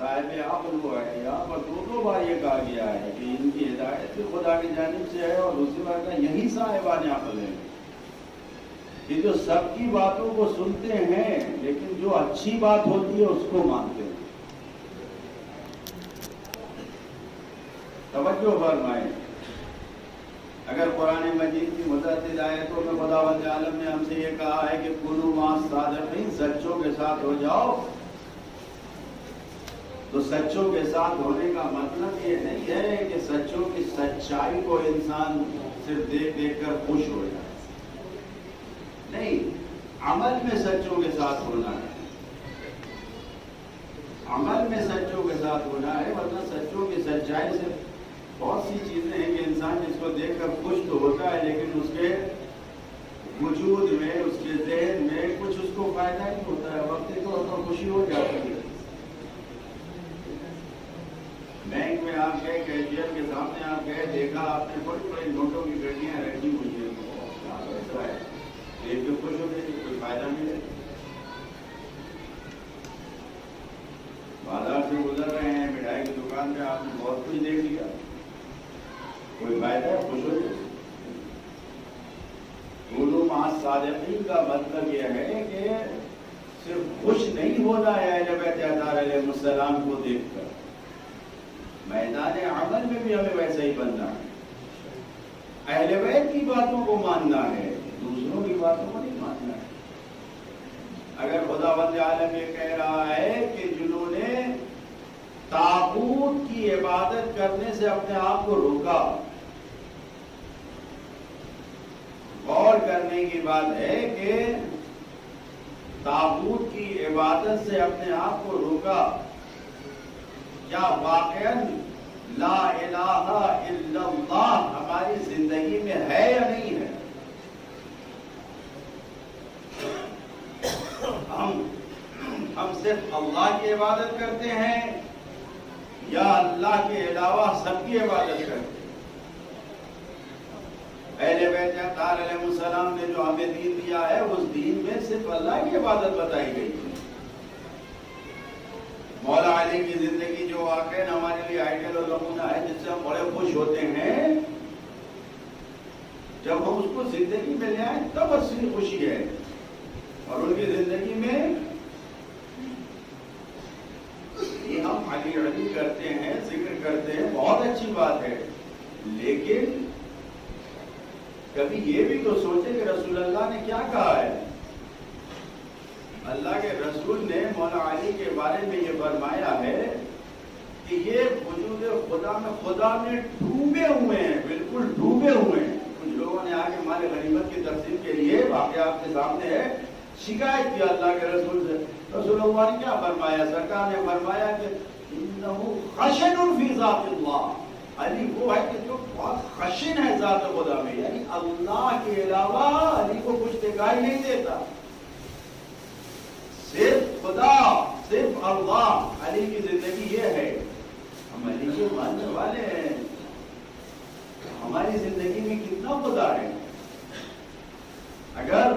صاحب عقل وہ ہے. یہاں پر دو بار یہ کہا گیا ہے کہ ان کی ہدایت خدا کی جانب سے ہے، اور دوسری بار کہا یہی صاحبان عقل ہے کہ جو سب کی باتوں کو سنتے ہیں لیکن جو اچھی بات ہوتی ہے اس کو مانتے ہیں. توجہ فرمائیں. اگر قرآن مجید کی متعدد آیتوں میں خداوند عالم نے ہم سے یہ کہا ہے کہ کونوا مع الصادقین، سچوں کے ساتھ ہو جاؤ، تو سچوں کے ساتھ ہونے کا مطلب یہ نہیں ہے کہ سچوں کی سچائی کو انسان صرف دیکھ دیکھ کر خوش ہو جائے. نہیں، عمل میں سچوں کے ساتھ ہونا ہے. عمل میں سچوں کے ساتھ ہونا ہے، ورنہ سچوں کی سچائی سے بہت سی چیزیں ہیں کہ انسان جس کو دیکھ کر خوش تو ہوتا ہے لیکن اس کے وجود میں، اس کے ذہن میں کچھ اس کو فائدہ نہیں ہوتا ہے. وقتی طور پر خوشی ہو جاتی ہے. بینک میں آپ گئے، کیشیئر کے سامنے آپ گئے، دیکھا آپ نے بڑی بڑی نوٹوں کی گڈیاں رکھی ہوئی ہیں، ایسا ہے دیکھ کے خوش ہو گئے، کوئی فائدہ نہیں ہے. بازار سے گزر رہے ہیں، مٹھائی کی دکان پہ آپ نے بہت کچھ دیکھ لیا، کوئی فائدہ ہے، خوش ہو جائے. کونوا مع الصادقین کا مطلب یہ ہے کہ صرف خوش نہیں ہونا ہے اہل بیت اطہار علیہ السلام کو دیکھ کر، میدان عمل میں بھی ہمیں ویسا ہی بننا ہے. اہل بیت کی باتوں کو ماننا ہے، دوسروں کی باتوں کو نہیں ماننا ہے. اگر خداوند عالم یہ کہہ رہا ہے کہ جنہوں نے طاغوت کی عبادت کرنے سے اپنے آپ کو روکا، غور کرنے کی بات ہے کہ طاغوت کی عبادت سے اپنے آپ کو روکا، کیا واقعاً لا الہ الا اللہ ہماری زندگی میں ہے یا نہیں ہے؟ ہم صرف اللہ کی عبادت کرتے ہیں یا اللہ کے علاوہ سب کی عبادت کرتے ہیں؟ اہل بیت اطہار علیہ السلام نے جو ہمیں دین دیا ہے اس دین میں صرف اللہ کی عبادت بتائی گئی ہے. مولا علی کی زندگی جو واقعی ہمارے لیے آئیڈیل اور نمونہ ہے، جس سے ہم بڑے خوش ہوتے ہیں، جب ہم اس کو زندگی میں لے آئیں تب اصلی خوشی ہے. اور ان کی زندگی میں یہ ہم علی علی کرتے ہیں، ذکر کرتے ہیں، بہت اچھی بات ہے، لیکن کبھی یہ بھی تو سوچے کہ رسول اللہ نے کیا کہا ہے. اللہ کے رسول نے مولا علی کے بارے میں یہ فرمایا ہے کہ یہ وجود خدا میں ڈوبے ہوئے ہیں، بالکل ڈوبے ہوئے ہیں. کچھ لوگوں نے آگے مال غنیمت کی تقسیم کے لیے واقعہ آپ کے سامنے ہے، شکایت کیا اللہ کے رسول سے. رسول اللہ نے کیا فرمایا؟ سرکار نے فرمایا کہ انہو خشن فی ذات اللہ، علی وہ ہے کہ جو بہت خشن ہے ذات خدا میں، یعنی اللہ کے علاوہ علی کو کچھ دکھائی نہیں دیتا، صرف خدا، صرف اللہ. علی کی زندگی یہ ہے. ہم علی کے ماننے والے ہیں، ہماری زندگی میں کتنا خدا ہے. اگر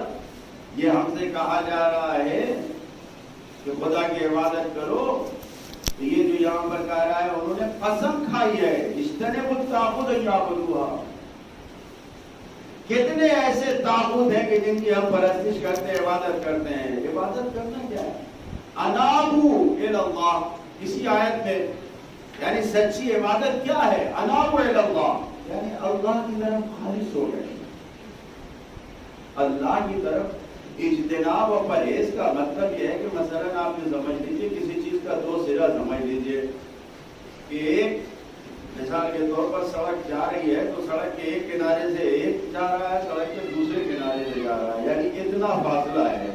یہ ہم سے کہا جا رہا ہے کہ خدا کی عبادت کرو، تو یہ جو یہاں پر کہہ رہا ہے انہوں نے قسم کھائی ہے، اجتنبوا الطاغوت ان یعبدوها. کتنے ایسے طاغوت ہیں کہ جن کی ہم پرستش کرتے ہیں، عبادت کرتے ہیں. عبادت کرنا کیا ہے؟ انابوا الی اللہ. اسی آیت میں یعنی سچی عبادت کیا ہے؟ انابوا الی اللہ، یعنی اللہ کی طرف خالص ہو گئے. اللہ کی طرف اجتناب و پرہیز کا مطلب یہ ہے کہ مثلا آپ نے سمجھ لیجیے کسی چیز کا دو سرا سمجھ لیجیے کہ ایک، مثال کے طور پر سڑک جا رہی ہے تو سڑک کے ایک کنارے سے ایک جا رہا ہے، سڑک کے دوسرے کنارے سے جا رہا ہے، یعنی اتنا فاصلہ ہے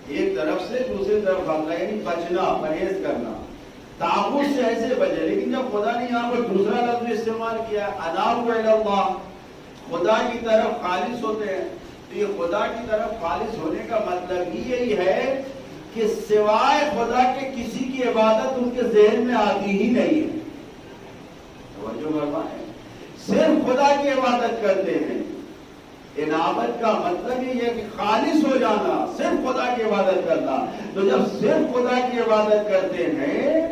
ایک طرف سے دوسری طرف فاصلہ، یعنی بچنا، پرہیز کرنا. طاغوت سے ایسے بچے. لیکن جب خدا نے یہاں پر دوسرا لفظ استعمال کیا، انابوا الی اللہ، خدا کی طرف خالص ہوتے ہیں، تو یہ خدا کی طرف خالص ہونے کا مطلب ہی یہی ہے کہ سوائے خدا کے کسی کی عبادت ان کے ذہن میں آتی ہی نہیں ہے. توجہ فرمائیں، صرف خدا کی عبادت کرتے ہیں. انابت کا مطلب یہ ہے کہ خالص ہو جانا، صرف خدا کی عبادت کرنا۔ تو جب صرف خدا کی عبادت کرتے ہیں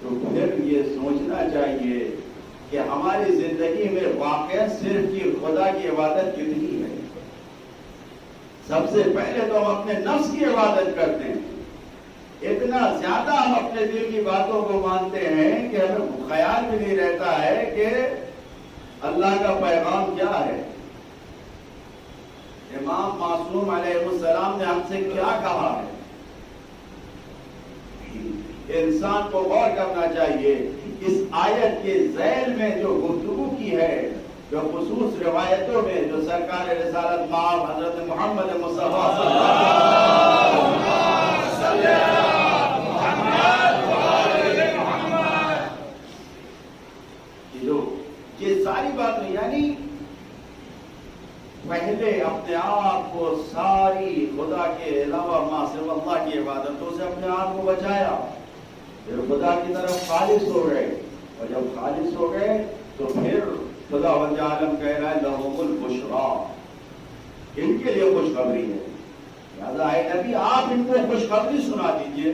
تو پھر یہ سوچنا چاہیے کہ ہماری زندگی میں واقع صرف کی خدا کی عبادت کتنی ہے۔ سب سے پہلے تو ہم اپنے نفس کی عبادت کرتے ہیں، اتنا زیادہ ہم اپنے دل کی باتوں کو مانتے ہیں کہ ہمیں خیال بھی نہیں رہتا ہے کہ اللہ کا پیغام کیا ہے، امام معصوم علیہ السلام نے ہم سے کیا کہا ہے۔ انسان کو غور کرنا چاہیے اس آیت کے ذیل میں جو گفتگو کی ہے، جو خصوص روایتوں میں جو سرکار رسالت مآب حضرت محمد مصطفیٰ صلی اللہ علیہ وسلم یہ ساری باتیں، یعنی پہلے اپنے آپ کو ساری خدا کے علاوہ ما سوا اللہ کی عبادتوں سے اپنے آپ کو بچایا، پھر خدا کی طرف خالص ہو گئے، اور جب خالص ہو گئے تو پھر خدا وند عالم کہہ رہا ہے لہم البشریٰ، ان کے لیے خوشخبری ہے۔ لہٰذا اے نبی آپ ان کو خوشخبری سنا دیجئے۔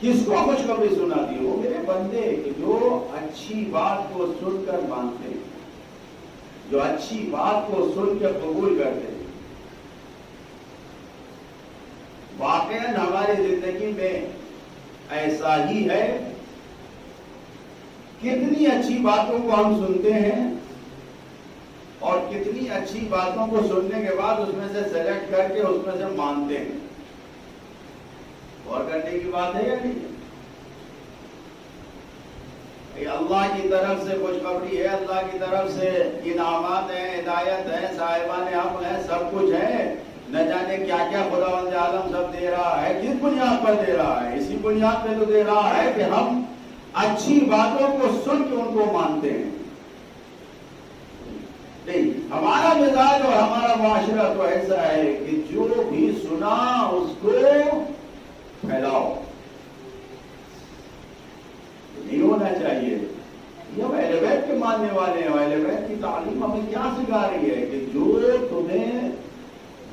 کس کو خوشخبری سنا دی؟ وہ میرے بندے کہ جو اچھی بات کو سن کر مانتے ہیں، جو اچھی بات کو سن کے قبول کرتے ہیں۔ واقعاً ہماری زندگی میں ایسا ہی ہے، کتنی اچھی باتوں کو ہم سنتے ہیں اور کتنی اچھی باتوں کو سننے کے بعد اس میں سے سلیکٹ کر کے اس میں سے مانتے ہیں۔ غور کرنے کی بات ہے یا نہیں؟ اللہ کی طرف سے خوشخبری ہے، اللہ کی طرف سے انعامات ہیں، ہدایت ہے، صاحبان حق ہیں، سب کچھ ہے، نہ جانے کیا کیا خداوند عالم سب دے رہا ہے۔ کس بنیاد پر دے رہا ہے؟ اسی بنیاد پہ تو دے رہا ہے کہ ہم اچھی باتوں کو سن کے ان کو مانتے ہیں۔ نہیں، ہمارا مزاج اور ہمارا معاشرہ تو ایسا ہے کہ جو بھی سنا اس کو پھیلاؤ، نہیں ہونا چاہیے۔ یہ ہم اہل بیت کے ماننے والے ہیں، اہل بیت کی تعلیم ہمیں کیا سکھا رہی ہے کہ جو تمہیں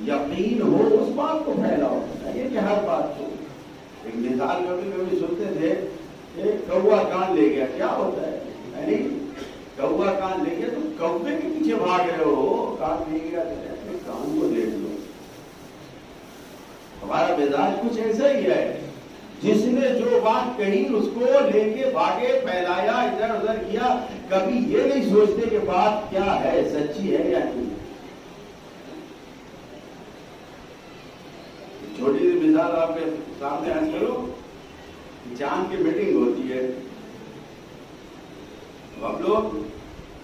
یقین ہو اس بات کو پھیلاؤ، یہ کہ ہر بات کو۔ ایک مثال کبھی کبھی سنتے تھے کہ کوا کان لے گیا، کیا ہوتا ہے؟ یعنی کوا کان لے گیا تو کوے کے پیچھے بھاگ رہے ہو، کان لے گیا تو کان کو دیکھ لو۔ ہمارا مزاج کچھ ایسا ہی ہے، جس نے جو بات کہی اس کو لے کے بھاگے، پھیلایا، ادھر ادھر کیا، کبھی یہ نہیں سوچتے کہ بات کیا ہے، سچی ہے یا نہیں۔ چھوٹی سی مثال آپ کے سامنے آج کرو، چاند کی میٹنگ ہوتی ہے، ہم لوگ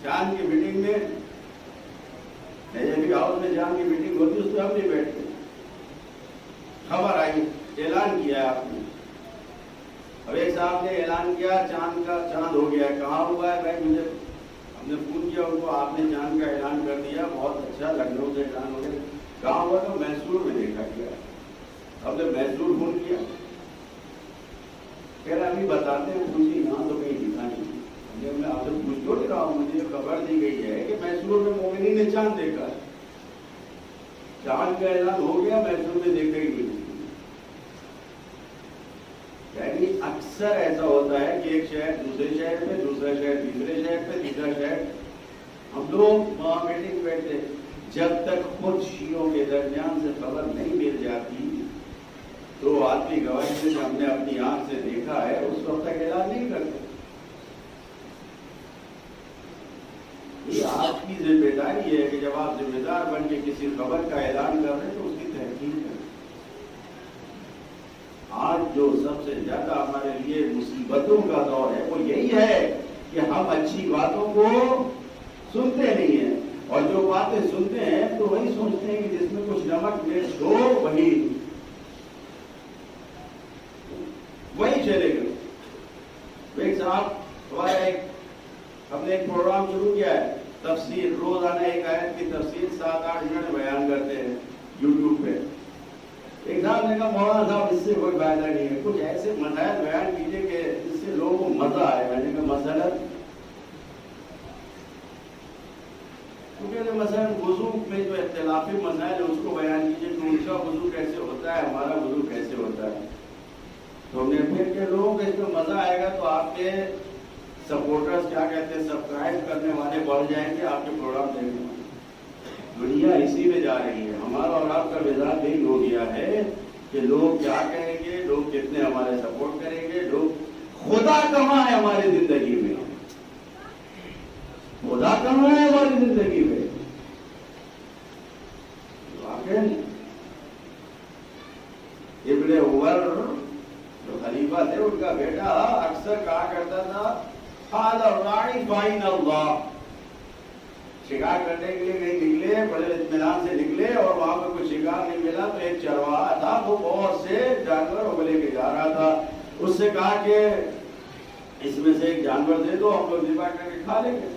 چاند کی میٹنگ میں ہاؤس میں چاند کی میٹنگ ہوتی ہے، اس میں ہم نہیں بیٹھتے۔ خبر آئی، اعلان کیا آپ نے، اب ایک صاحب نے اعلان کیا چاند ہو گیا، کہاں ہوا ہے بھائی؟ مجھے ہم نے فون کیا ان کو، آپ نے چاند کا اعلان کر دیا، بہت اچھا، لکھنؤ سے اعلان ہو گیا، کہاں ہوا؟ تو میسور میں دیکھا گیا۔ ہم نے میسور فون کیا، کہہ رہا ابھی بتاتے ہیں، پوچھیے یہاں تو کہیں دکھا نہیں۔ میں آپ سے پوچھ تو نہیں رہا ہوں، مجھے خبر دی گئی ہے کہ میسور میں مومنین نے چاند دیکھا ہے، چاند کا اعلان ہو گیا، میسور میں دیکھا ہی نہیں۔ یعنی اکثر ایسا ہوتا ہے کہ ایک شہر دوسرے شہر پہ، دوسرا شہر تیسرے شہر پہ، تیسرا شہر، ہم لوگ وہاں میٹنگ بیٹھتے، جب تک خود شیعوں کے درمیان سے خبر نہیں مل جاتی تو آدمی گواہی سے ہم نے اپنی آنکھ سے دیکھا ہے اس وقت تک اعلان نہیں کرتے۔ یہ آپ کی ذمہ داری ہے کہ جب آپ ذمہ دار بن کے کسی خبر کا اعلان کر رہے ہیں تو اس کی تحقیق کریں۔ آج جو سب سے زیادہ ہمارے لیے مصیبتوں کا دور ہے وہ یہی ہے کہ ہم اچھی باتوں کو سنتے نہیں ہیں، اور جو باتیں سنتے ہیں تو وہی سوچتے ہیں کہ جس میں کچھ نمک مرچ ہو وہی چلے گا۔ ایک صاحب ہمارا ہم نے ایک پروگرام شروع کیا ہے، تفسیر، روزانہ ایک آیت کی تفسیر 7-8 منٹ بیان کرتے ہیں یوٹیوب پہ۔ ایک صاحب نے کہا مولانا صاحب اس سے کوئی فائدہ نہیں ہے، کچھ ایسے مسائل بیان کیجیے کہ اس سے لوگوں کو مزہ آئے۔ میں نے کہا مسئلہ کیونکہ مثلا وضو میں جو اختلافی مسائل ہیں اس کو بیان کیجیے کہ ان کا وضو کیسے ہوتا ہے، ہمارا وضو کیسے ہوتا ہے. تو ہم نے پھر کے لوگوں کو اس میں مزہ آئے گا تو آپ کے سپورٹرز کیا کہتے ہیں سبسکرائب کرنے والے بڑھ جائیں گے، آپ کے پروگرام دیکھنے والے. دنیا اسی میں جا رہی ہے. ہمارا اور آپ کا مزاج یہی ہو گیا ہے کہ لوگ کیا کہیں گے، لوگ کتنے ہمارے سپورٹ کریں گے، لوگ خدا کہاں ہے ہماری زندگی میں، خدا کہاں ہے ہماری زندگی میں. ابن عمر جو خلیفہ تھے ان کا بیٹا اکثر کہا کرتا تھا قال الراعی فإن اللہ. شکار کرنے کے لیے کہیں نکلے، بڑے اطمینان سے نکلے اور وہاں پہ کوئی شکار نہیں ملا تو ایک چرواہا تھا وہ بہت سے جانوروں کو لے کے جا رہا تھا. اس سے کہا کہ اس میں سے ایک جانور دے دو، ہم لوگ ذبح کر کے کھا لیں گے.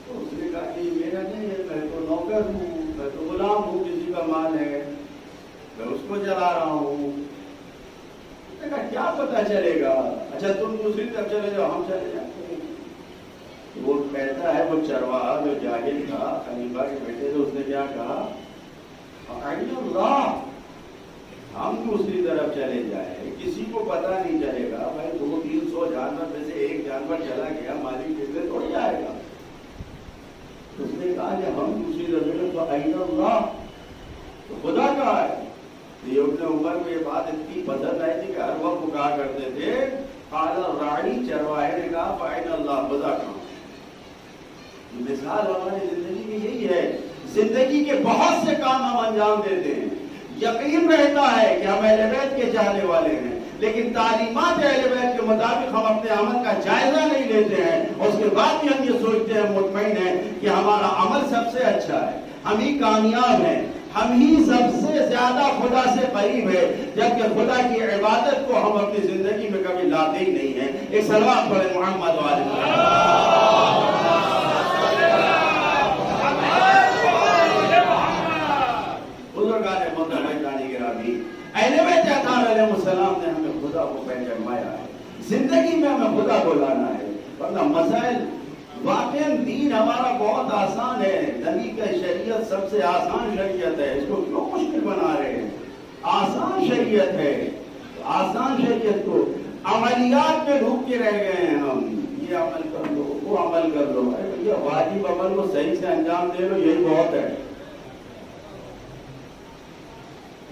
تو اس نے کہا کہ میرا نہیں ہے، میں تو نوکر ہوں، میں تو غلام ہوں، کسی کا مال ہے، میں اس کو جلا رہا ہوں. اس نے کہا کیا پتہ چلے گا، اچھا تم دوسری طرف چلے جاؤ، ہم چلے جاتے ہیں. وہ کہتا ہے وہ چرواہا جو جاہل تھا خلیفہ کے بیٹے سے، اس نے کیا کہا اللہ، ہم دوسری طرف چلے جائیں، کسی کو پتہ نہیں چلے گا. بھائی 200-300 جانور میں سے ایک جانور چلا گیا، مالک کتنے تھوڑی آئے گا. اس نے کہا کہ ہم دوسری طرف تو اللہ، تو خدا کہا ہے. یہ ابن عمر کو یہ بات اتنی پسند آئی تھی کہ ہر وقت وہ کہا کرتے تھے قال الراعی، چرواہے نے کہا فإن اللہ، خدا کہا. مثال ہماری زندگی میں یہی ہے. زندگی کے بہت سے کام ہم انجام دیتے ہیں، یقین رہتا ہے کہ ہم اہل بیت کے چاہنے والے ہیں، لیکن تعلیمات اہل بیت کے مطابق ہم اپنے عمل کا جائزہ نہیں لیتے ہیں، اور اس کے بعد بھی ہم یہ سوچتے ہیں، مطمئن ہیں کہ ہمارا عمل سب سے اچھا ہے، ہم ہی کامیاب ہیں، ہم ہی سب سے زیادہ خدا سے قریب ہے، جبکہ خدا کی عبادت کو ہم اپنی زندگی میں کبھی لاتے ہی نہیں ہیں. ایک صلوات پڑھیں محمد والے. اہل بیت اطہار علیہ السلام نے ہمیں خدا کو پہچانوایا ہے، زندگی میں ہمیں خدا کو لانا ہے. ورنہ مسائل واقعی دین ہمارا بہت آسان ہے، نبی کا شریعت سب سے آسان شریعت ہے، اس کو کیوں مشکل بنا رہے ہیں؟ آسان شریعت ہے. آسان شریعت کو عملیات میں ڈوب کے رہ گئے ہیں ہم. یہ عمل کر لو، وہ عمل کر لو. ارے بھیا واجب عمل کو صحیح سے انجام دے لو، یہی بہت ہے.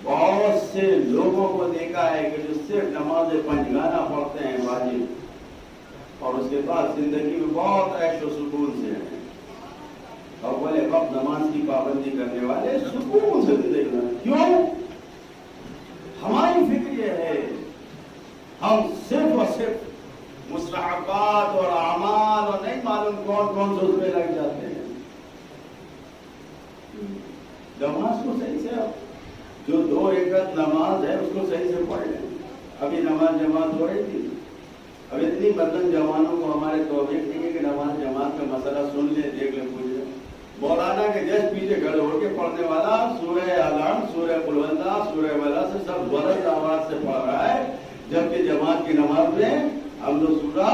بہت سے لوگوں کو دیکھا ہے کہ جو صرف نماز پنجگانہ پڑھتے ہیں واجب، اور اس کے بعد زندگی میں بہت عیش و سکون سے ہیں. اول وقت نماز کی پابندی کرنے والے سکون سے زندگی میں. کیوں؟ ہماری فکر یہ ہے ہم صرف اور صرف مستحبات اور اعمال اور نہیں معلوم کون کون سے اس میں لگ جاتے ہیں. نماز کو صحیح سے جو 2 رکعت نماز ہے اس کو صحیح سے پڑھ لیں. ابھی نماز جماعت ہو رہی تھی، اب اتنی بدن جوانوں کو ہمارے توفیق نہیں ہے کہ نماز جماعت کا مسئلہ سن لیں، دیکھ لیں، پوچھ لیں. مولانا کے جس پیچھے کھڑے ہو کے پڑھنے والا سورہ علم، سورہ قل هو اللہ، سورہ بلا سے سب بلند آواز سے پڑھ رہا ہے، جبکہ جماعت کی نماز میں ہم لوگ سورہ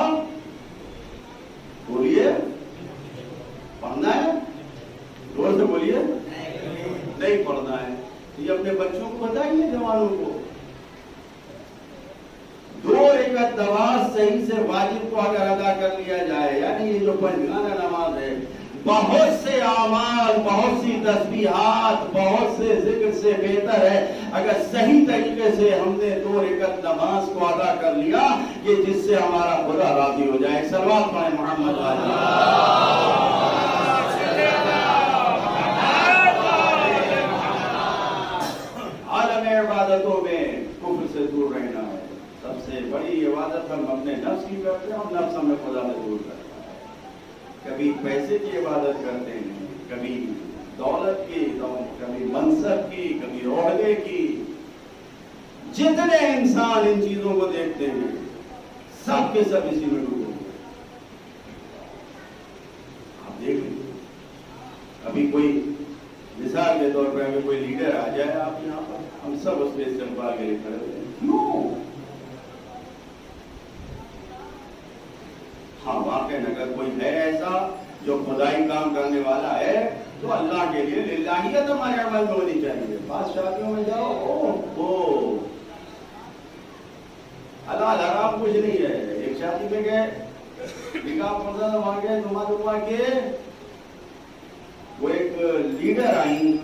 بولیے پڑھنا ہے، زور سے بولیے نہیں پڑھنا ہے. یہ اپنے بچوں کو بتائیے، جوانوں کو. 2 رکعت نماز صحیح سے واجب کو اگر ادا کر لیا جائے، یعنی یہ جو پنجگانہ نماز ہے، بہت سے اعمال، بہت سی تسبیحات، بہت سے ذکر سے بہتر ہے اگر صحیح طریقے سے ہم نے 2 رکعت نماز کو ادا کر لیا کہ جس سے ہمارا خدا راضی ہو جائے. صلوات پڑھیں محمد والے. عبادتوں میں کفر سے دور رہنا ہے. سب سے بڑی عبادت ہم اپنے نفس کی کرتے ہیں، اور نفس ہمیں خدا سے دور کرتا ہے. کبھی پیسے کی عبادت کرتے ہیں، کبھی دولت کی، کبھی منصب کی، کبھی عہدے کی. جتنے انسان ان چیزوں کو دیکھتے ہیں سب کے سب اسی میں ڈوبے. آپ دیکھ لیں، ابھی کوئی مثال کے طور پر اگر کوئی لیڈر آ جائے آپ یہاں پر، ہم سب اس پہ استقبال کے لیے کھڑے ہوتے ہیں. کیوں؟ ہاں واقعی اگر کوئی ہے ایسا جو خدائی کام کرنے والا ہے تو اللہ کے لیے للہیت ہمارے عمل میں ہونی چاہیے. بعض شادیوں میں جاؤ حلال حرام کچھ نہیں ہے. ایک شادی میں گئے, نکاح پڑھا وہاں گئے, نماز ہوا کے وہ ایک لیڈر آئی.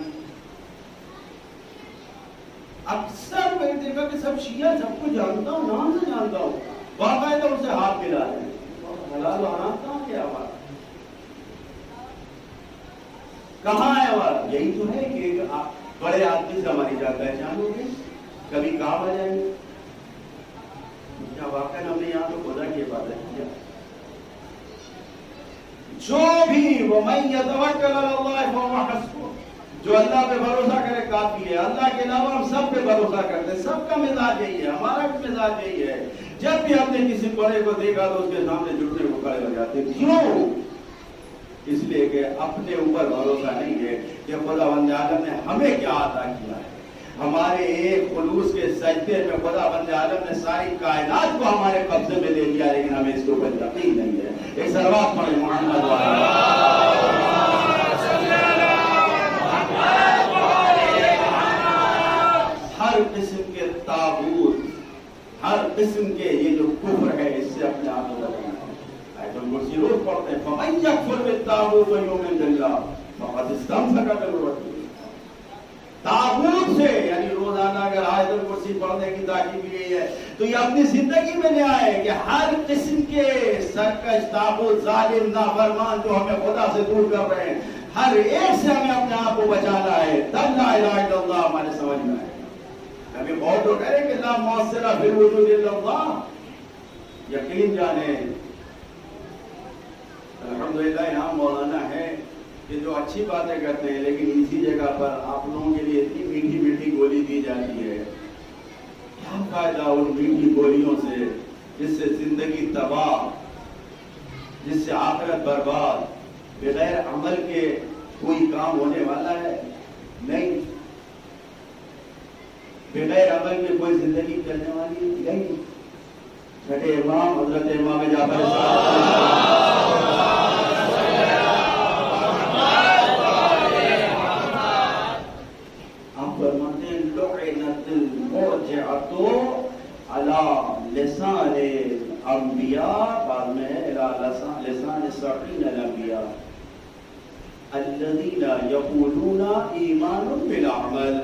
اکثر میں نے دیکھا کہ سب شیعہ سب کو جانتا ہوں, نام سے جانتا ہوں, باقاعدہ ان سے ہاتھ ملا رہے ہیں. حلال و حرام کہاں کیا بات, کہاں ہے بات؟ یہی تو ہے کہ بڑے آدمی سے ہماری جان پہچان ہوگی, کبھی کام آ جائیں گے. کیا واقعی ہم نے یہاں تو خدا کی عبادت کیا؟ جو بھی وَمَن يَتَوَكَّلْ عَلَى اللَّهِ فَهُوَ حَسْبُهُ, جو اللہ پہ بھروسہ کرے کافی ہے. اللہ کے علاوہ ہم سب پہ بھروسہ کرتے ہیں. سب کا مزاج یہی ہے, ہمارا بھی مزاج یہی ہے. جب بھی ہم نے کسی بڑے کو دیکھا تو اس کے سامنے جھکنے کو کھڑے ہو جاتے. کیوں؟ اس لیے کہ اپنے اوپر بھروسہ نہیں ہے کہ خداوند عالم نے ہمیں کیا عطا کیا ہے. ہمارے ایک خلوص کے سجدے میں خداوند عالم نے ساری کائنات کو ہمارے قبضے میں لے لیا, لیکن ہمیں اس کے اوپر یقین نہیں ہے. ایک صلوات پڑھیں محمد ہر قسم کے تابوت, ہر قسم کے یہ جو کفر ہے, اس سے اپنے آپ کو بچانا ہے. آیت الکرسی روز پڑھتے ہیں, فَمَن يَكْفُرْ بِالطَّاغُوتِ وَيُؤْمِنْ بِاللَّهِ فَقَدِ اسْتَمْسَكَ بِالْعُرْوَةِ. تابوت سے یعنی روزانہ اگر آیت الکرسی پڑھنے کی تاکید کی ہے تو یہ اپنی زندگی میں لے آئے کہ ہر قسم کے سرکش, تابوت, ظالم, نافرمان جو ہمیں خدا سے دور کر رہے ہیں, ہر ایک سے ہمیں اپنے آپ کو بچانا ہے. تب لا الہ الا اللہ ہمارے سمجھ میں آئے. کبھی غور تو کریں کہ لا مؤثر فی الوجود الا اللہ. یقین جانے الحمدللہ یہاں مولانا ہے کہ جو اچھی باتیں کرتے ہیں, لیکن اسی جگہ پر آپ لوگوں کے لیے اتنی میٹھی میٹھی گولی دی جاتی ہے. کیا فائدہ ان میٹھی گولیوں سے جس سے زندگی تباہ, جس سے آخرت برباد. بغیر عمل کے کوئی کام ہونے والا ہے نہیں, بغیر عمل کے کوئی زندگی چلنے والی نہیں. چھٹے امام حضرت امام جعفر فرماتے ہیں لعنت المرجعۃ علی لسان الانبیاء, بعد میں ہے لسان 70 الانبیاء الذین یقولون ایمان بالعمل.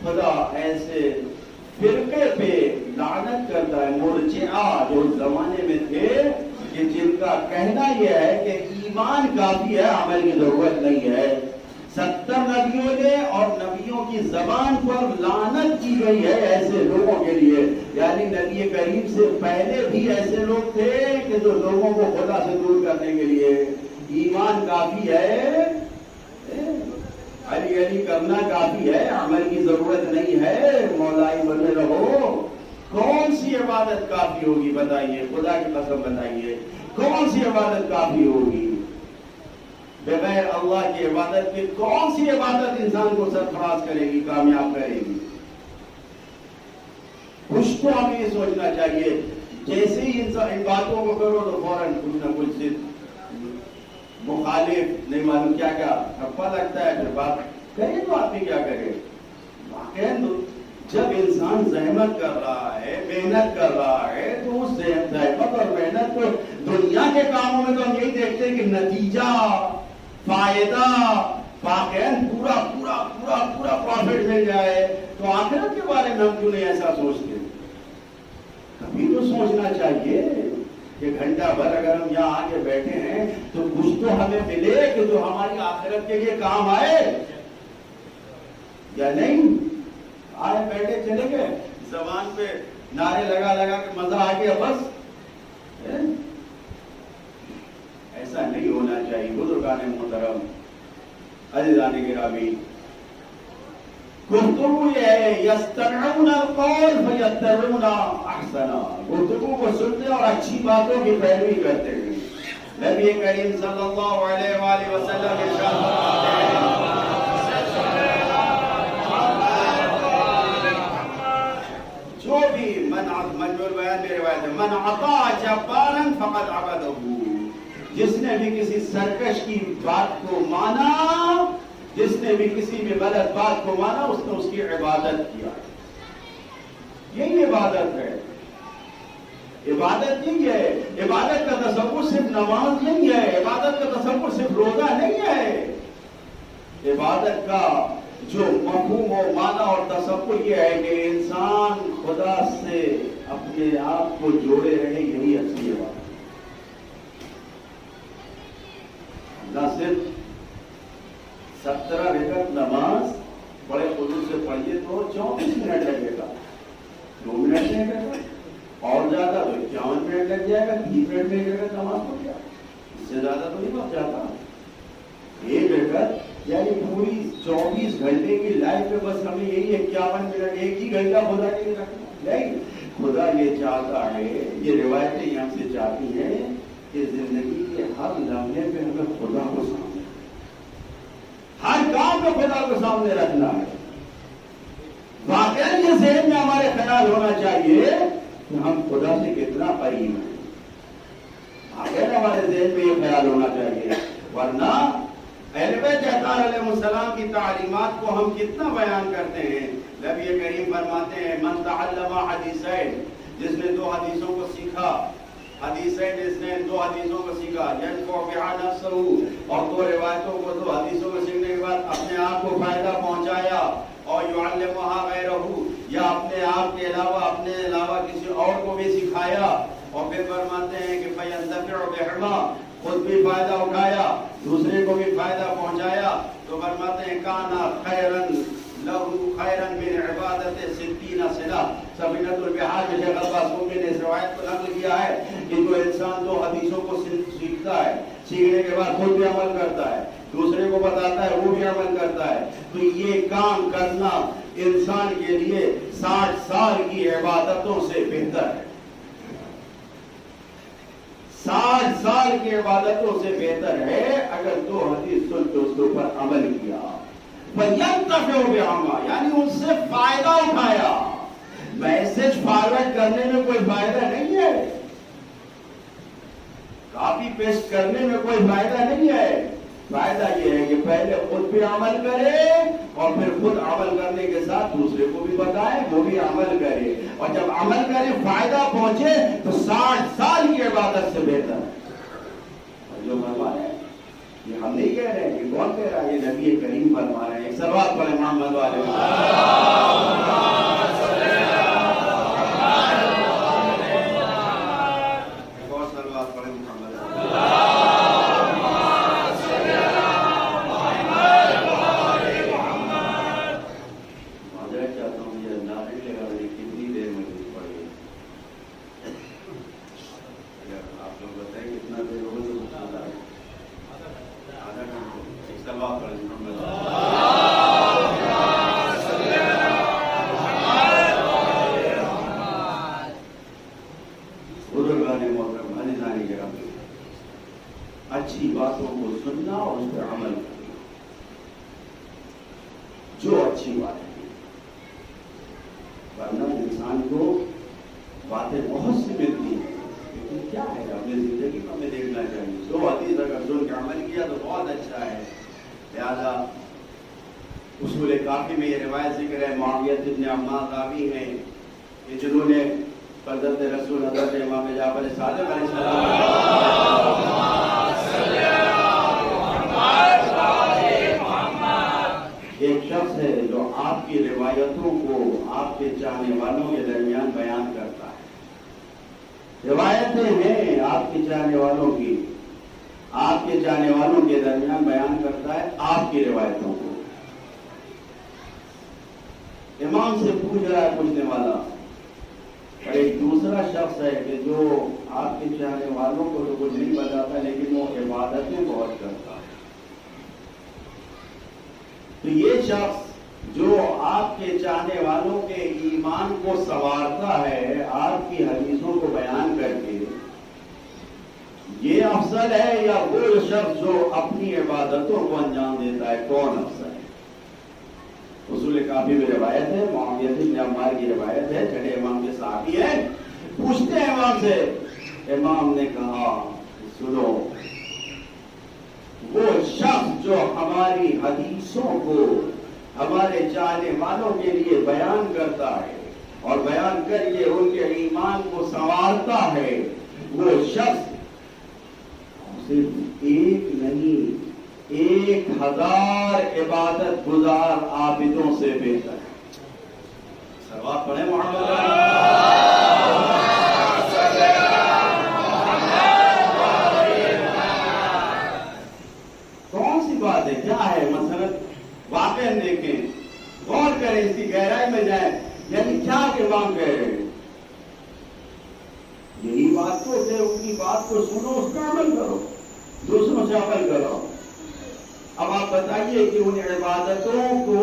خدا ایسے فرقے پہ لعنت کرتا ہے, مرجعہ, جو زمانے میں تھے کہ جن کا کہنا یہ ہے کہ ایمان کافی ہے, عمل کی ضرورت نہیں ہے. 70 نبیوں نے اور نبیوں کی زبان پر لعنت کی گئی ہے ایسے لوگوں کے لیے. یعنی نبی کریم سے پہلے بھی ایسے لوگ تھے کہ جو لوگوں کو خدا سے دور کرنے کے لیے ایمان کافی ہے, علی علی کرنا کافی ہے, عمل کی ضرورت نہیں ہے, مولائی بنے رہو. کون سی عبادت کافی ہوگی بتائیے, خدا کی قسم بتائیے کون سی عبادت کافی ہوگی؟ بغیر اللہ کی عبادت کے کون سی عبادت انسان کو سرفراز کرے گی, کامیاب کرے گی؟ کچھ تو ہمیں یہ سوچنا چاہیے. جیسے ہی ان باتوں کو کرو تو فوراً کچھ نہ کچھ سے مخالف نہیں معلوم کیا کیا ٹھپا لگتا ہے. پھر بات کرے تو آدمی کیا کرے؟ واقعی جب انسان زحمت کر رہا ہے, محنت کر رہا ہے, تو اس زحمت اور محنت کو دنیا کے کاموں میں تو ہم یہی دیکھتے ہیں کہ نتیجہ, فائدہ, واقعی پورا پورا پورا پورا پروفٹ مل جائے. تو آخرت کے بارے میں ہم کیوں نہیں ایسا سوچتے؟ کبھی تو سوچنا چاہیے کہ گھنٹہ بھر اگر ہم یہاں آ کے بیٹھے ہیں تو کچھ تو ہمیں ملے کہ جو ہماری آخرت کے لیے کام آئے یا نہیں. آئے بیٹھے چلے گئے, زبان پہ نعرے لگا لگا کے مزہ آ گیا بس. ایسا نہیں ہونا چاہیے. بزرگان محترم, عزیزان گرامی, گفتگو یہ ہے یستمعون القول فیتبعون احسنا. گفتگو کو سنتے اور اچھی باتوں کی پیروی کرتے ہیں. نبی کریم صلی اللہ علیہ وآلہ وسلم ارشاد فرماتے ہیں جو بھی مجموع بیان میں روایت ہے, من عطا جبارا فقد عبده, جس نے بھی کسی سرکش کی بات کو مانا، جس نے بھی کسی بھی غلط بات کو مانا، اس نے اس کی عبادت کیا۔ یہی عبادت ہے۔ عبادت نہیں ہے، عبادت کا تصور صرف نماز نہیں ہے، عبادت کا تصور صرف روزہ نہیں ہے۔ عبادت کا جو مفہوم و معنی اور تصور یہ ہے کہ انسان خدا سے اپنے آپ کو جوڑے رہے، یہی اصلی عبادت۔ نہ صرف 17 رکعت نماز بڑے خلوص سے پڑھیے تو 24 منٹ لگے گا، 2 منٹ لگے گا، اور زیادہ تو 51 منٹ لگ جائے گا، 30 منٹ لگے گا نماز کو، کیا اس سے زیادہ تو نہیں وقت جاتا۔ ایک رکعت یعنی پوری 24 گھنٹے کی لائف میں بس ہمیں یہی 51 منٹ، ایک ہی گھنٹہ خدا کے لیے رکھنا نہیں۔ خدا یہ چاہتا ہے، یہ روایتیں ہم سے چاہتی ہیں کہ زندگی کے ہر لمحے پہ ہمیں خدا کو سامنے، ہر کام میں خدا کو سامنے رکھنا ہے۔ واقعی یہ ذہن میں ہمارے خیال ہونا چاہیے کہ ہم خدا سے کتنا قریب ہیں، واقعی ہمارے ذہن میں یہ خیال ہونا چاہیے، ورنہ اہل بیت اطہار علیہ السلام کی تعلیمات کو ہم کتنا بیان کرتے ہیں۔ نبی کریم فرماتے ہیں من تعلم حدیثین، جس نے 2 حدیثوں کو سیکھا، حدیثین جس نے 2 حدیثوں کو سیکھا، ينفع بها نفسه، اور 2 روایتوں کو 2 حدیثوں کو سیکھنے کے بعد اپنے آپ کو فائدہ پہنچایا، اور يعلمها غیرہ، یا اپنے آپ کے علاوہ اپنے علاوہ کسی اور کو بھی سکھایا، اور پھر فرماتے ہیں کہ فینتفع بہما، خود بھی فائدہ اٹھایا، دوسرے کو بھی فائدہ پہنچایا، تو فرماتے ہیں کانا خیرن لہو خیرن من عبادت 60 صلہ۔ سفینۃ البحار میں شیخ عباس مومن نے اس روایت کو نقل کیا ہے کہ جو انسان 2 حدیثوں کو سیکھتا ہے، سیکھنے کے بعد خود بھی عمل کرتا ہے، دوسرے کو بتاتا ہے، وہ بھی عمل کرتا ہے، تو یہ کام کرنا انسان کے لیے 60 سال کی عبادتوں سے بہتر ہے، 60 سال کی عبادتوں سے بہتر ہے اگر 2 حدیث سن کے اس کے اوپر عمل کیا۔ فَيَنْتَفِعُ بِعَمَا، یعنی ان سے فائدہ اٹھایا۔ میسج فارورڈ کرنے میں کوئی فائدہ نہیں ہے، کاپی پیسٹ کرنے میں کوئی فائدہ نہیں ہے، فائدہ یہ ہے کہ پہلے خود بھی عمل کرے، اور پھر خود عمل کرنے کے ساتھ دوسرے کو بھی بتائے، وہ بھی عمل کرے، اور جب عمل کرے فائدہ پہنچے تو 60 سال کی عبادت سے بہتر ہے۔ جو فرما رہے ہیں یہ ہم نہیں کہہ رہے ہیں، یہ کون کہہ رہا ہے؟ یہ نبی کریم فرما رہے ہیں۔ ایک صلوات پڑھیں محمد والے اچھی باتوں کو سننا اور اس پر عمل کرنا، جو اچھی بات ہے، ورنہ انسان کو باتیں بہت سی ملتی ہیں، لیکن کیا ہے اپنی زندگی میں ہمیں دیکھنا چاہیے۔ 2 حدیث اگر سن کے عمل کیا تو بہت اچھا ہے۔ لہذا اصول کافی میں یہ روایت ذکر ہے، معاویہ بن عمار راوی ہیں کہ جنہوں نے حضرت رسول حضرت امام جعفر صادق علیہ السلام ایک شخص ہے جو آپ کی روایتوں کو آپ کے چاہنے والوں کے درمیان بیان کرتا ہے۔ روایتیں ہیں آپ کے چاہنے والوں کی، آپ کے چاہنے والوں کے درمیان بیان کرتا ہے آپ کی روایتوں کو۔ امام سے پوچھ رہا ہے پوچھنے والا، اور ایک دوسرا شخص ہے کہ جو آپ کے چاہنے والوں کو تو کچھ نہیں بتاتا لیکن وہ عبادتیں بہت کرتا ہے۔ تو یہ شخص جو آپ کے چاہنے والوں کے ایمان کو سنوارتا ہے آپ کی حدیثوں کو بیان کر کے، یہ افضل ہے یا وہ شخص جو اپنی عبادتوں کو انجام دیتا ہے؟ کون افضل ہے؟ اصول کافی میں روایت ہے، معاویہ بن عمار کی روایت ہے، چھٹے امام کے صحابی ہیں، پوچھتے ہیں امام سے، امام نے کہا سنو وہ شخص جو ہماری حدیثوں کو ہمارے چاہنے والوں کے لیے بیان کرتا ہے اور بیان کر کے ان کے ایمان کو سنوارتا ہے، وہ شخص صرف ایک نہیں 1000 عبادت گزار عابدوں سے بہتر ہے۔ صلوات پڑھیں محمد کون سی بات ہے، کیا ہے؟ مثلا واقعہ دیکھیں، غور کریں، اس کی گہرائی میں جائیں، یعنی کیا امام کہہ رہے ہیں؟ یہی بات تو ہے، ان کی بات کو سنو، اس کا عمل کرو، دوسروں سے عمل کرو۔ اب آپ بتائیے کہ ان عبادتوں کو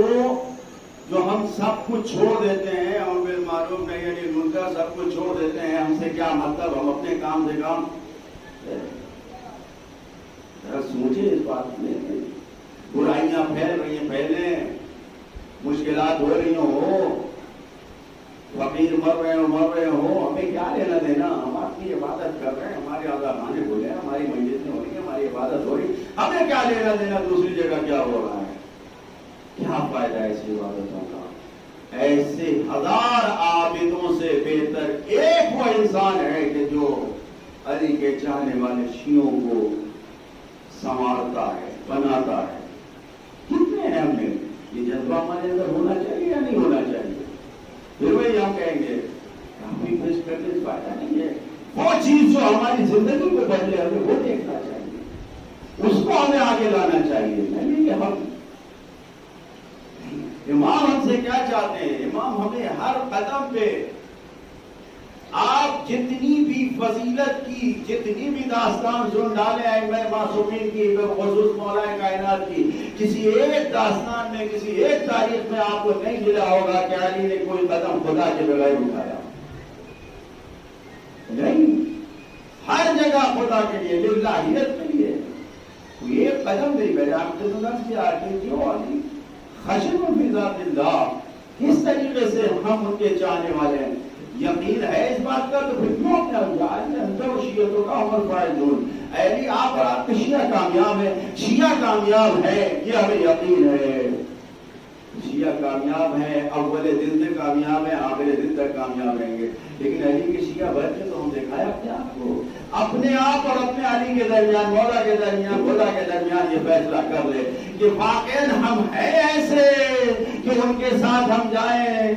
جو ہم سب کچھ چھوڑ دیتے ہیں، امر بالمعروف نہی عن المنکر سب کچھ چھوڑ دیتے ہیں، ہم سے کیا مطلب؟ ہم اپنے کام سے کام ذرا سوچیں اس بات میں۔ برائیاں پھیل رہی ہیں، پھیلیں، مشکلات ہو رہی ہو، فقیر مر رہے ہو، ہمیں کیا لینا دینا؟ ہم اپنی عبادت کر رہے ہیں، ہمارے آزاد خانے کھلے ہیں، ہماری مجلسیں ہو رہی ہیں، ہماری عبادت ہو رہی، ہمیں کیا لینا دینا دوسری جگہ کیا ہو رہا ہے؟ کیا فائدہ ہے ایسی عبادتوں کا؟ ایسے 1000 عابدوں سے بہتر ایک وہ انسان ہے کہ جو علی کے چاہنے والے شیعوں کو سنوارتا ہے، بناتا ہے۔ کتنے ہیں ہم نے؟ یہ جذبہ ہمارے اندر ہونا چاہیے یا نہیں ہونا چاہیے؟ پھر وہی ہم کہیں گے کافی پیش کرنے سے فائدہ نہیں ہے۔ وہ چیز جو ہماری زندگی کو بدلے ہمیں وہ دیکھنا چاہیے، اس کو ہمیں آگے لانا چاہیے، نہیں کہ ہم امام ہم سے کیا چاہتے ہیں؟ امام ہمیں ہر قدم پہ آپ جتنی بھی فضیلت کی، جتنی بھی داستان سن ڈالے ائمہ معصومین کی، بخصوص مولا کائنات کی، کسی ایک داستان میں، کسی ایک تاریخ میں آپ کو نہیں ملا ہوگا کہ علی نے کوئی قدم خدا کے بغیر اٹھایا، نہیں، ہر جگہ خدا کے لیے، للہیت کے لیے کوئی ایک قدم نہیں بیٹھا۔ آپ کے نفس سے آتے کیوں علی خشم فی ذات اللہ، کس طریقے سے ہم ان کے چاہنے والے ہیں؟ یقین ہے اس بات کا تو پھر کیوں اپنے اندر شیعتوں کا عمر فائدون علی آپ اور آپ کے شیعہ کامیاب ہے، شیعہ کامیاب ہے، یہ ہمیں یقین ہے، شیعہ کامیاب ہے، اول دن سے کامیاب ہے، آخر دن تک کامیاب رہیں گے۔ لیکن علی کے شیعہ بن کے تو ہم دکھائے اپنے آپ کو، اپنے آپ اور اپنے علی کے درمیان، مولا کے درمیان، خدا کے درمیان یہ فیصلہ کر لے کہ واقعا ہم ہیں ایسے کہ ان کے ساتھ ہم جائیں۔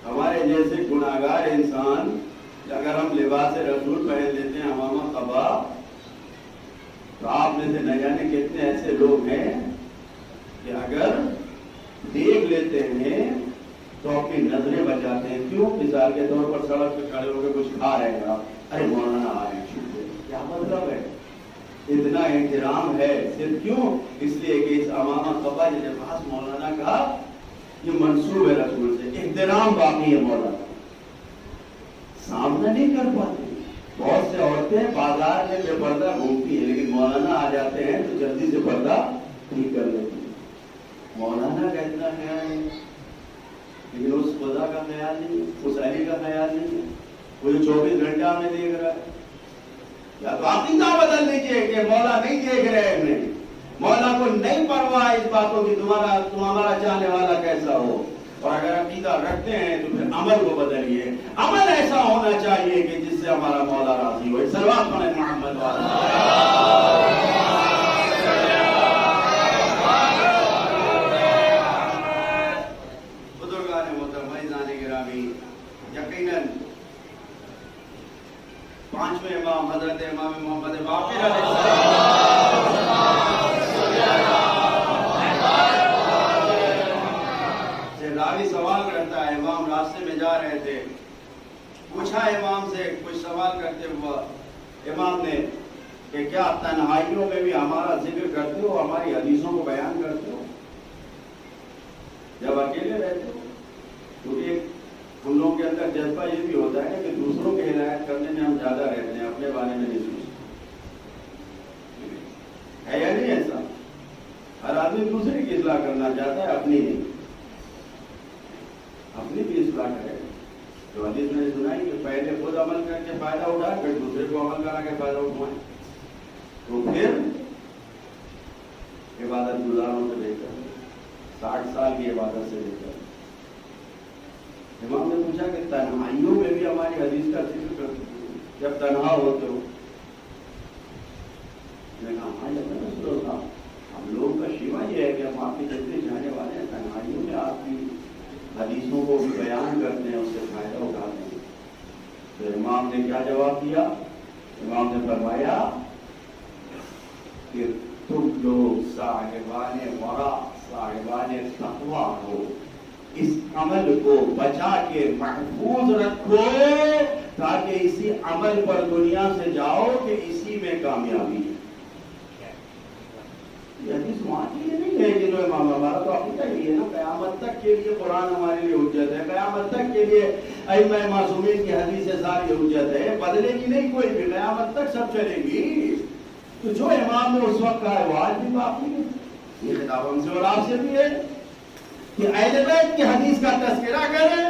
ہمارے جیسے گناہگار انسان اگر ہم لباس رسول پہن لیتے ہیں، امامہ قبا، تو آپ میں سے نہ جانے کتنے ایسے لوگ ہیں کہ اگر دیکھ لیتے ہیں تو اپنی نظریں بچاتے ہیں۔ کیوں؟ مثال کے طور پر سڑک پہ کھڑے ہو کے کچھ کھا رہے ہیں، ارے مولانا آ رہے ہیں، کیا مطلب ہے؟ اتنا احترام ہے صرف کیوں؟ اس لیے کہ اس امامہ قبا جس پاس مولانا کا یہ منسوب ہے رسول سے، احترام باقی ہے مولانا، سامنا نہیں کر پاتے۔ بہت سے عورتیں بازار میں بے پردہ گھومتی ہیں، لیکن مولانا آ جاتے ہیں تو جلدی سے پردہ ٹھیک کر لیتی ہیں۔ مولانا کا اتنا خیال ہے، لیکن اس خدا کا خیال نہیں ہے، اس علی کا خیال نہیں ہے، وہ جو 24 گھنٹہ میں دیکھ رہا ہے۔ یا تو عقیدہ بدل دیجیے کہ مولا نہیں دیکھ رہے ہیں، مولا کو نہیں پرواہ اس باتوں کی تمہارا چاہنے والا کیسا ہو، اور اگر عقیدہ رکھتے ہیں تو پھر عمل کو بدلیے، عمل ایسا ہونا چاہیے کہ جس سے ہمارا مولا راضی ہو۔ صلوات پڑھیں محمد بزرگان محترم، عزیزان گرامی، یقیناً 5ویں امام حضرت امام محمد باقر علیہ السلام سے راوی سوال کرتا ہے، امام راستے میں جا رہے تھے، پوچھا امام سے کچھ سوال کرتے ہوا، امام نے کہ کیا تنہائیوں میں بھی ہمارا ذکر کرتے ہو، ہماری حدیثوں کو بیان کرتے ہو جب اکیلے رہتے ہو؟ کیونکہ ہم لوگوں کے اندر جذبہ یہ بھی ہوتا ہے کہ دوسروں کے ہدایت کرنے میں ہم زیادہ رہتے ہیں، اپنے بارے میں نہیں سوچتے، ہے یا نہیں ایسا؟ ہر آدمی دوسرے کی اصلاح کرنا چاہتا ہے، اپنی نہیں، اپنی بھی اصلاح کرے۔ جو حدیث میں نے سنائی کہ پہلے خود عمل کر کے فائدہ اٹھائے، پھر دوسرے کو عمل کرا کے فائدہ اٹھائیں۔ تو پھر عبادت گزاروں سے لے کر 60 سال کی عبادت سے لے کر امام نے پوچھا کہ تنہائیوں میں بھی ہماری حدیث کا ذکر کرتے جب تنہا ہوتے ہو؟ میں نے کہا ہاں رسول اللہ، ہم لوگوں کا شیوا یہ ہے کہ ہم آپ کے جلدی جانے والے ہیں، تنہائیوں میں آپ کی حدیثوں کو بھی بیان کرتے ہیں، اس سے فائدہ اٹھاتے ہیں۔ تو امام نے کیا جواب دیا؟ امام نے فرمایا کہ تم لوگ صاحبان ورع، صاحبان تقویٰ ہو، اس عمل کو بچا کے محفوظ رکھو تاکہ اسی عمل پر دنیا سے جاؤ کہ اسی میں کامیابی ہے۔ یہ حدیث وہاں کے لیے نہیں ہے کہ جو امام، ہمارا تو عقیدہ ہی ہے نا، قیامت تک کے لیے قرآن ہمارے لیے حجت ہے، قیامت تک کے لیے ائمہ معصومین کی حدیث ساری حجت ہے، بدلے گی نہیں کوئی بھی، قیامت تک سب چلے گی۔ تو جو امام نے اس وقت کہا ہے وہ آج بھی باقی ہے۔ یہ خطاب ہم سے اور آپ سے بھی ہے کہ اہل بیت کی حدیث کا تذکرہ کریں،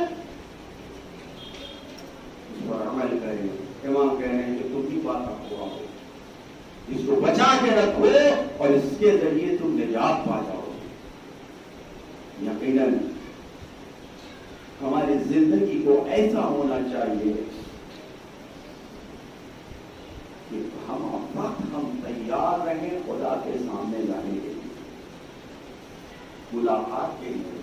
اس پر عمل کریں۔ امام کہہ رہے ہیں کہ تم بھی بات ہوا ہو، اس کو بچا کے رکھو اور اس کے ذریعے تم نجات پا جاؤ۔ یقیناً ہماری زندگی کو ایسا ہونا چاہیے کہ ہم تیار رہیں خدا کے سامنے جانے کے لیے، ملاقات کے لیے۔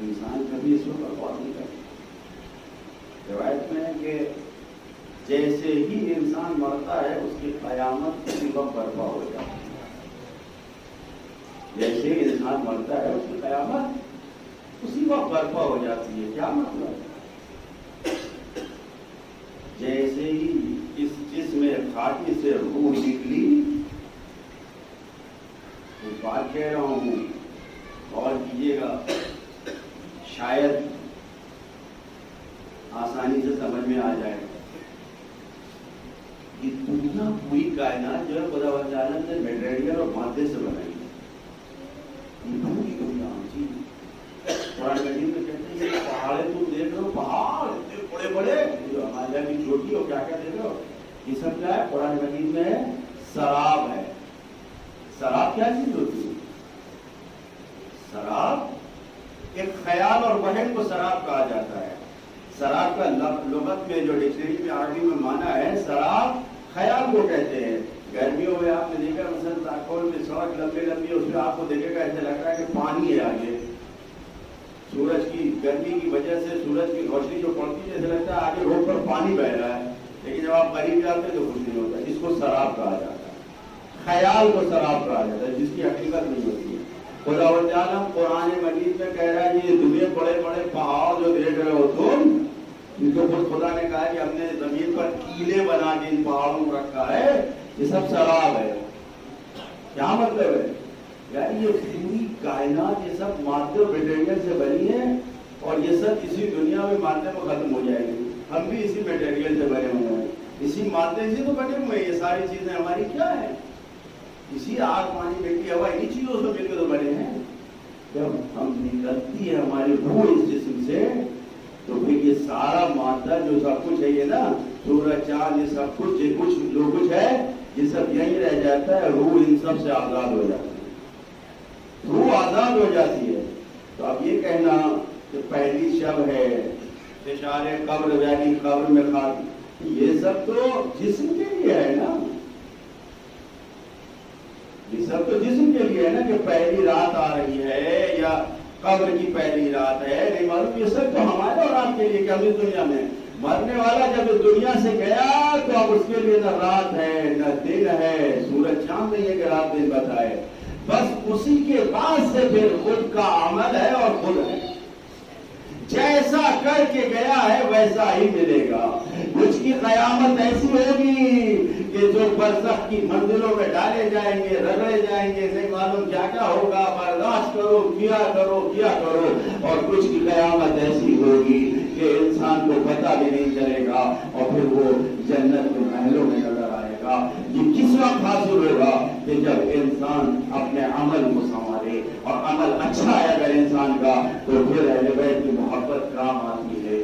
انسان کبھی اس پر غور نہیں کرتا۔ روایت میں ہے کہ جیسے ہی انسان مرتا ہے اس کی قیامت اسی وقت برپا ہو جاتی ہے۔ جیسے ہی انسان مرتا ہے اس کی قیامت اسی وقت برپا ہو جاتی ہے۔ کیا مطلب؟ جیسے ہی اس جسم خاکی سے روح نکلی، ایک بات کہہ رہا ہوں غور کیجیے گا، شاید آسانی سے سمجھ میں آ جائے گا۔ یہ دنیا پوری کائنات جو ہے خدا تعالیٰ نے میٹیریل اور مادے سے بنائی ہے۔ یہ پوری دنیا جی قرآن مجید میں کہتے ہیں یہ پہاڑیں تم دیکھ رہے ہو، پہاڑ اتنے بڑے بڑے، جو ہمارے کی چوٹی ہو، کیا کیا دیکھ رہے ہو، یہ سب کیا ہے؟ قرآن مجید میں سراب ہے۔ سراب کیا چیز ہوتی ہے؟ سراب ایک خیال اور وہم کو سراب کہا جاتا ہے۔ سراب کا لغت میں جو ڈکشنری میں عربی میں مانا ہے، سراب خیال کو کہتے ہیں۔ گرمیوں میں آپ نے دیکھا مثلا تاکول میں سڑک لمبی لمبی، اس میں آپ کو دیکھے گا ایسا لگ رہا ہے کہ پانی ہے آگے، سورج کی گرمی کی وجہ سے سورج کی روشنی جو پڑتی ہے ایسا لگتا ہے آگے روڈ پر پانی بہ رہا ہے، لیکن جب آپ قریب جاتے ہیں تو کچھ نہیں ہوتا۔ اس کو سراب کہا جاتا ہے، خیال کو سراب کہا جاتا ہے، جس کی حقیقت نہیں ہوتی ہے۔ خدا تعالیٰ قرآن مجید میں کہہ رہا ہے یہ دنیا بڑے بڑے پہاڑ جو دیکھ رہے ہو تم، ان کو خود خدا نے کہا کہ ہم نے زمین پر کیلے بنا کے ان پہاڑوں کو رکھا ہے، یہ سب سراب ہے۔ کیا مطلب ہے؟ یعنی یہ پوری کائنات یہ سب مادے اور میٹیریل سے بنی ہے، اور یہ سب اسی دنیا میں مادے میں ختم ہو جائے گی۔ ہم بھی اسی میٹیریل سے بنے ہوئے ہیں، اسی مادے سے تو بنے ہوئے ہیں۔ یہ ساری چیزیں ہماری کیا ہیں؟ اسی آگ پانی مٹی ہوا انہی چیزوں سے مل کے تو بنے ہیں۔ جب ہم نکلتی ہے ہماری روح اس جسم سے تو پھر یہ سارا مادہ جو سب کچھ ہے، یہ نا سورج چاند یہ سب کچھ جو کچھ ہے یہ سب یہیں رہ جاتا ہے، روح ان سب سے آزاد ہو جاتی ہے، روح آزاد ہو جاتی ہے۔ تو اب یہ کہنا کہ پہلی شب ہے فشار قبر یعنی قبر میں خاک، یہ سب تو جسم کے لیے ہے نا، یہ سب تو جسم کے لیے ہے نا کہ پہلی رات آ رہی ہے یا قبر کی پہلی رات ہے، نہیں معلوم۔ یہ سب تو ہمارے اور آپ کے لیے کہ ہم اس دنیا میں مرنے والا جب اس دنیا سے گیا تو اب اس کے لیے نہ رات ہے نہ دن ہے، سورج چاند نہیں ہے کہ رات دن بتائے، بس اسی کے بعد سے پھر خود کا عمل ہے اور خود ہے، جیسا کر کے گیا ہے ویسا ہی ملے گا۔ کچھ کی قیامت ایسی ہوگی کہ جو برزخ کی منزلوں میں ڈالے جائیں گے، رگڑے جائیں گے، نہیں معلوم کیا کیا ہوگا، برداشت کرو، کیا کرو کیا کرو۔ اور کچھ کی قیامت ایسی ہوگی کہ انسان کو پتہ بھی نہیں چلے گا اور پھر وہ جنت کے محلوں میں نظر آئے گا۔ یہ کس وقت حاصل ہوگا؟ کہ جب انسان اپنے عمل کو سنوارے، اور عمل اچھا ہے اگر انسان کا تو پھر اہل بیت کی محبت کام آتی ہے۔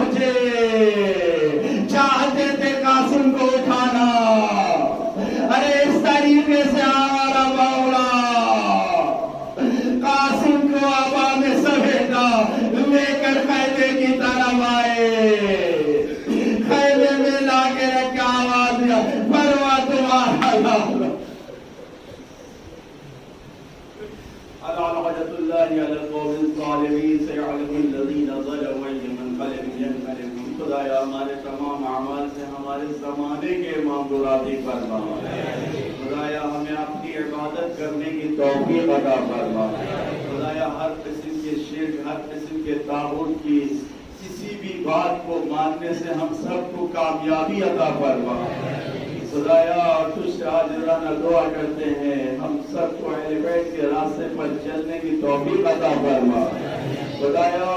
پہنچے، چاہتے تھے قاسم کو اٹھانا، ارے اس طریقے سے ہمارا مولا قاسم کو آبا میں سمیٹا لے کر خیمے کی طرف آئے، خیمے میں لا کے رکھا، آواز دیا فرما تمہارا لال لعنة الله على القوم الظالمين سيعلم الذين ظلموا أي منقلب ينقلبون۔ خدایا ہمارے تمام اعمال سے ہمارے زمانے کے امام کو راضی فرما، خدایا ہمیں اپنی عبادت کرنے کی توفیق عطا فرما، خدایا ہر قسم کے شرک، ہر قسم کے طاغوت کی کسی بھی بات کو ماننے سے ہم سب کو کامیابی عطا فرما، خدایا تجھ سے عاجزانہ دعا کرتے ہیں ہم سب کو اہل بیت کے راستے پر چلنے کی توفیق عطا فرما، خدایا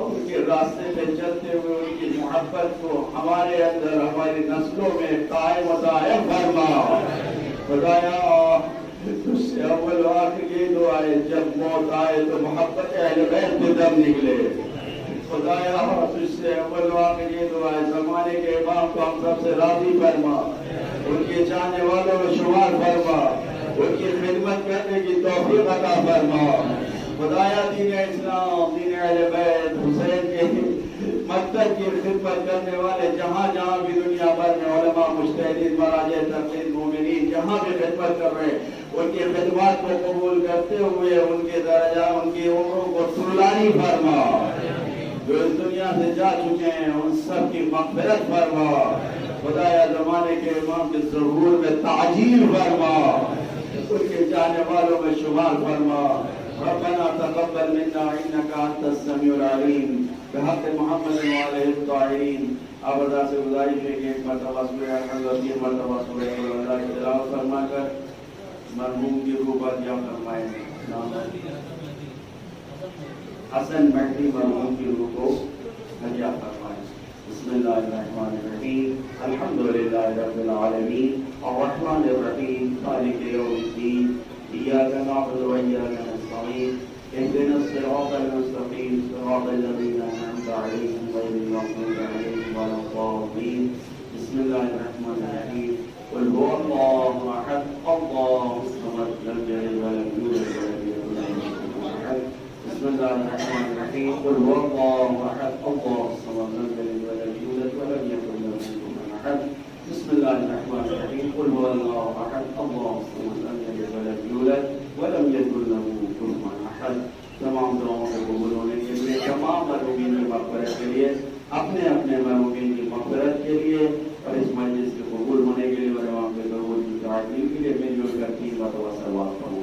ان کے راستے پہ چلتے ہوئے ان کی محبت کو ہمارے اندر ہماری نسلوں میں قائم و دائم فرما، خدایا تجھ سے اول و آخر یہ دعا ہے جب موت آئے تو محبت اہل بیت پہ دم نکلے، خدایا تجھ سے اول و آخر یہ دعا ہے زمانے کے امام کو ہم سب سے راضی فرما، ان کے چاہنے والوں میں شمار فرما، ان کی خدمت کرنے کی توفیق عطا فرما، خدایا دین اسلام، دین اہل بیت حسین کے مکتب کی خدمت کرنے والے جہاں جہاں بھی دنیا بھر میں علماء، مجتہدین، مراجع، تقلید، مومنین جہاں بھی خدمت کر رہے ان کی خدمات کو قبول کرتے ہوئے ان کے درجہ، ان کی عمروں کو طولانی فرما، جو اس دنیا سے جا چکے ہیں ان سب کی مغفرت فرما، خدایا زمانے کے امام کے ظہور میں تعجیل فرما، ان کے جانے والوں میں شمار فرما، ربنا تقبل منا انك انت السميع العليم بحق محمد وعلى الطاهرين۔ اب ادا سے گزارش ہے کہ ایک مرتبہ سورہ الحمد، تین مرتبہ سورہ الحمد کی تلاوت فرما کر مرحوم کی روح پر جا فرمائیں، حسن مہدی مرحوم کی روح کو ہدیہ فرمائیں۔ بسم اللہ الرحمن الرحیم، الحمدللہ رب العالمین الرحمن الرحیم مالک یوم الدین، ایاک نعبد و ایاک نستعین، اهدنا الصراط المستقیم صراط الذین انعمت علیہم غیر المغضوب علیہم ولا الضالین۔ بسم اللہ الرحمن الرحیم، قل هو اللہ احد اللہ الصمد لم یلد ولم یولد ولم یکن له کفوا احد۔ بسم اللہ الرحمن الرحیم، قل هو اللہ احد اللہ الصمد لم یلد ولم یولد ولم یکن له کفوا احد۔ بسم اللہ الرحمن الرحیم، قل هو اللہ احد اللہ الصمد لم یلد ولم یولد ولم یکن له کفوا احد۔ تمام دعاؤں کو قبول ہونے کے لیے، تمام مرحومین کی مغفرت کے لیے، اپنے اپنے مرحومین کی مغفرت کے لیے اور اس مجلس کے قبول ہونے کے لیے اور امام کے ضرور کی تعظیم کے لیے مل جل کر 3 مرتبہ صلوات پڑھیں۔